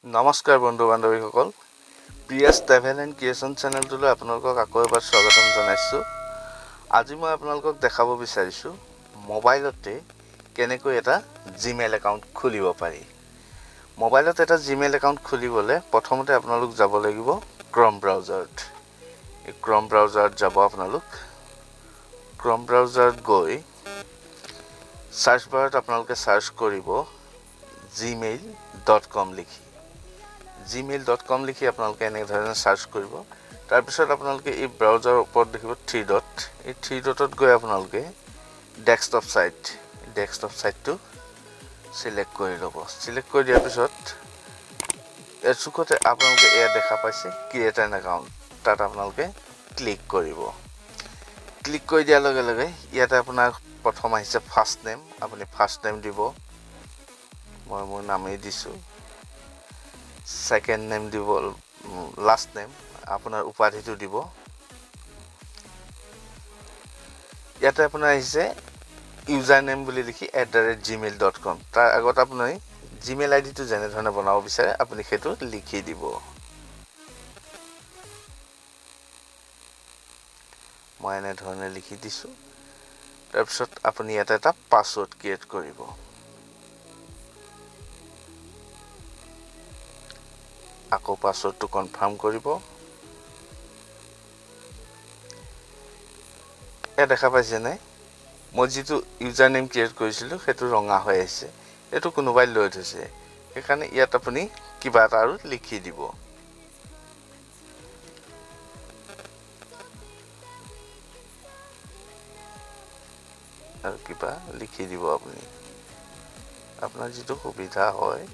নমস্কাৰ বন্ধু বান্ধৱীসকল Prius travel and creation চেনেলটোলৈ আপোনালোকক আকৌ এবাৰ স্বাগতম জনাইছোঁ। আজি মই আপোনালোকক দেখাব বিচাৰিছোঁ মোবাইলতে কেনেকৈ এটা জিমেইল একাউণ্ট খুলিব পাৰি। মোবাইলত এটা জিমেইল একাউণ্ট খুলিবলৈ প্ৰথমতে আপোনালোক যাব লাগিব ক্ৰম ব্ৰাউজাৰত। এই ক্ৰম ব্ৰাউজাৰত যাব আপোনালোক। ক্ৰম ব্ৰাউজাৰত গৈ সাৰ্চ বাৰত আপোনালোকে সাৰ্চ কৰিব gmail.com লিখি। gmail.com লিখি আপোনালোকে এনে ধৰণে সাৰ্চ কৰিব। তাৰপিছত আপোনালোকে এই ব্ৰাউজাৰৰ ওপৰত দেখিব 3 ডট। এই 3 ডটত গৈ আপোনালোকে ডেস্কটপ সাইটটো সিলেক্ট কৰি ল'ব। সিলেক্ট কৰি দিয়াৰ পিছত এই চুকতে আপোনালোকে এয়া দেখা পাইছে ক্ৰিয়েট এন একাউণ্ট, তাত আপোনালোকে ক্লিক কৰিব। ক্লিক কৰি দিয়াৰ লগে লগে ইয়াতে আপোনাৰ প্ৰথম আহিছে ফাৰ্ষ্ট নেম, আপুনি ফাৰ্ষ্ট নেম দিব। মই মোৰ নামেই দিছোঁ। সেকেন্ড নেম দিব, লাষ্ট নেম আপোনাৰ উপাধিটো দিব। ইয়াতে আপোনাৰ আহিছে ইউজাৰ নেম বুলি লিখি @gmail.com। তাৰ আগত আপুনি জিমেইল আইডিটো যেনে ধৰণে বনাব বিচাৰে আপুনি সেইটো লিখি দিব। মই এনে ধৰণে লিখি দিছোঁ। তাৰপিছত আপুনি ইয়াতে এটা পাছৱৰ্ড ক্ৰিয়েট কৰিব। আকৌ পাছৱৰ্ডটো কনফাৰ্ম কৰিব। এয়া দেখা পাইছেনে, মই যিটো ইউজাৰ নেম ক্ৰিয়েট কৰিছিলোঁ সেইটো ৰঙা হৈ আহিছে। এইটো কোনোবাই লৈ থৈছে, সেইকাৰণে ইয়াত আপুনি কিবা এটা আৰু লিখি দিব। আৰু কিবা লিখি দিব আপুনি, আপোনাৰ যিটো সুবিধা হয়।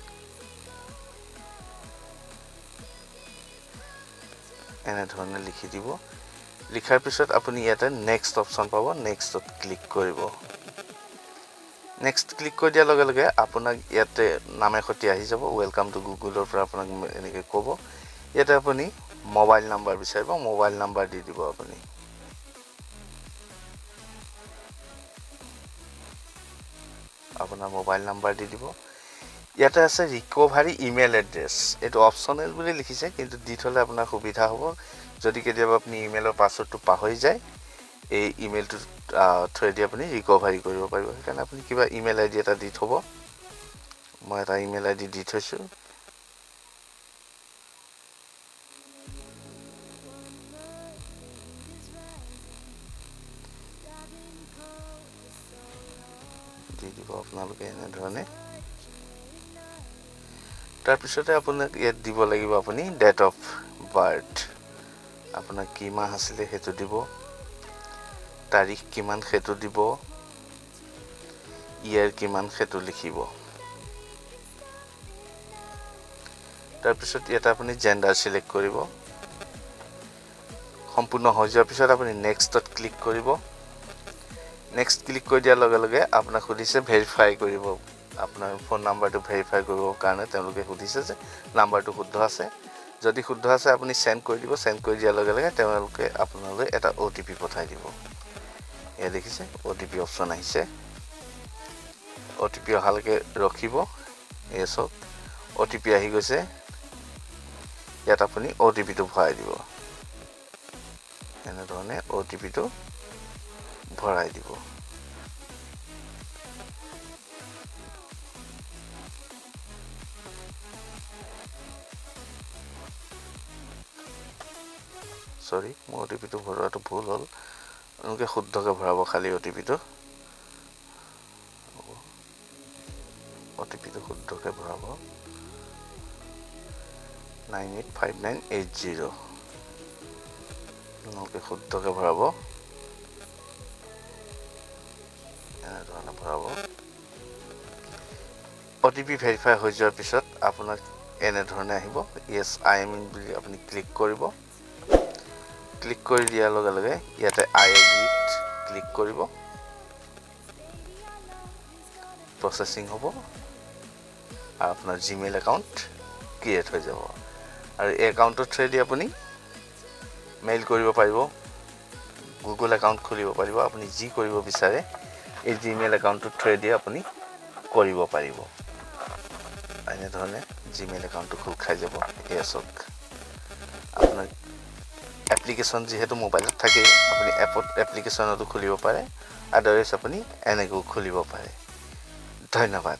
এনে ধৰণে লিখি দিব। লিখাৰ পিছত আপুনি ইয়াতে নেক্সট অপশ্যন পাব, নেক্সটত ক্লিক কৰিব। নেক্সট ক্লিক কৰি দিয়াৰ লগে লগে আপোনাক ইয়াতে নামে সৈতে আহি যাব। ৱেলকাম টু গুগলৰ পৰা আপোনাক এনেকৈ ক'ব। ইয়াতে আপুনি মোবাইল নাম্বাৰ বিচাৰিব, মোবাইল নাম্বাৰ দি দিব আপুনি। আপোনাৰ মোবাইল নাম্বাৰ দি দিব। ইয়াতে আছে ৰিকভাৰী ইমেইল এড্ৰেছ, এইটো অপশ্যনেল বুলি লিখিছে, কিন্তু দি থ'লে আপোনাৰ সুবিধা হ'ব। যদি কেতিয়াবা আপুনি ইমেইলৰ পাছৱৰ্ডটো পাহৰি যায়, এই ইমেইলটো থ্ৰুৱেদি আপুনি ৰিকভাৰী কৰিব পাৰিব। সেইকাৰণে আপুনি কিবা ইমেইল আইডি এটা দি থ'ব। মই এটা ইমেইল আইডি দি থৈছোঁ। দি দিব আপোনালোকে এনেধৰণে। তাৰপিছতে আপোনাক ইয়াত দিব লাগিব আপুনি ডেট অফ বাৰ্থ, আপোনাৰ কি মাহ আছিলে সেইটো দিব, তাৰিখ কিমান সেইটো দিব, ইয়াৰ কিমান সেইটো লিখিব। তাৰপিছত ইয়াতে আপুনি জেণ্ডাৰ চিলেক্ট কৰিব। সম্পূৰ্ণ হৈ যোৱাৰ পিছত আপুনি নেক্সটত ক্লিক কৰিব। নেক্সট ক্লিক কৰি দিয়াৰ লগে লগে আপোনাক সুধিছে ভেৰিফাই কৰিব, আপোনাৰ ফোন নাম্বাৰটো ভেৰিফাই কৰিবৰ কাৰণে তেওঁলোকে সুধিছে যে নাম্বাৰটো শুদ্ধ আছে। যদি শুদ্ধ আছে আপুনি চেণ্ড কৰি দিব। চেণ্ড কৰি দিয়াৰ লগে লগে তেওঁলোকে আপোনালৈ এটা OTP পঠাই দিব। এয়া দেখিছে OTP অপশ্যন আহিছে। OTP অহালৈকে ৰখিব। এয়া চাওক OTP আহি গৈছে। ইয়াত আপুনি OTPটো ভৰাই দিব। এনেধৰণে OTPটো ভৰাই দিব। সৰি, মোৰ OTPটো ভৰোৱাটো ভুল হ'ল। এনেকৈ শুদ্ধকৈ ভৰাব খালি OTPটো শুদ্ধকৈ ভৰাব। 985980 আপোনালোকে শুদ্ধকৈ ভৰাব। এনেধৰণে ভৰাব। OTP ভেৰিফাই হৈ যোৱাৰ পিছত আপোনাক এনেধৰণে আহিব। য়েছ আই এম ইন বুলি আপুনি ক্লিক কৰিব। ক্লিক কৰি দিয়াৰ লগে লগে ইয়াতে আই এগ্ৰীত ক্লিক কৰিব। প্ৰচেছিং হ'ব আৰু আপোনাৰ জিমেইল একাউণ্ট ক্ৰিয়েট হৈ যাব। আৰু এই একাউণ্টৰ থ্ৰুৱেদি আপুনি মেইল কৰিব পাৰিব, গুগল একাউণ্ট খুলিব পাৰিব। আপুনি যি কৰিব বিচাৰে এই জিমেইল একাউণ্টৰ থ্ৰুৱেদি আপুনি কৰিব পাৰিব। এনেধৰণে জিমেইল একাউণ্টটো খোল খাই যাব। এয়া চাওক আপোনাৰ এপ্লিকেশ্যন যিহেতু মোবাইলত থাকে আপুনি এপ্লিকেশ্যনতো খুলিব পাৰে, আদাৰৱাইজ আপুনি এনেকৈও খুলিব পাৰে। ধন্যবাদ।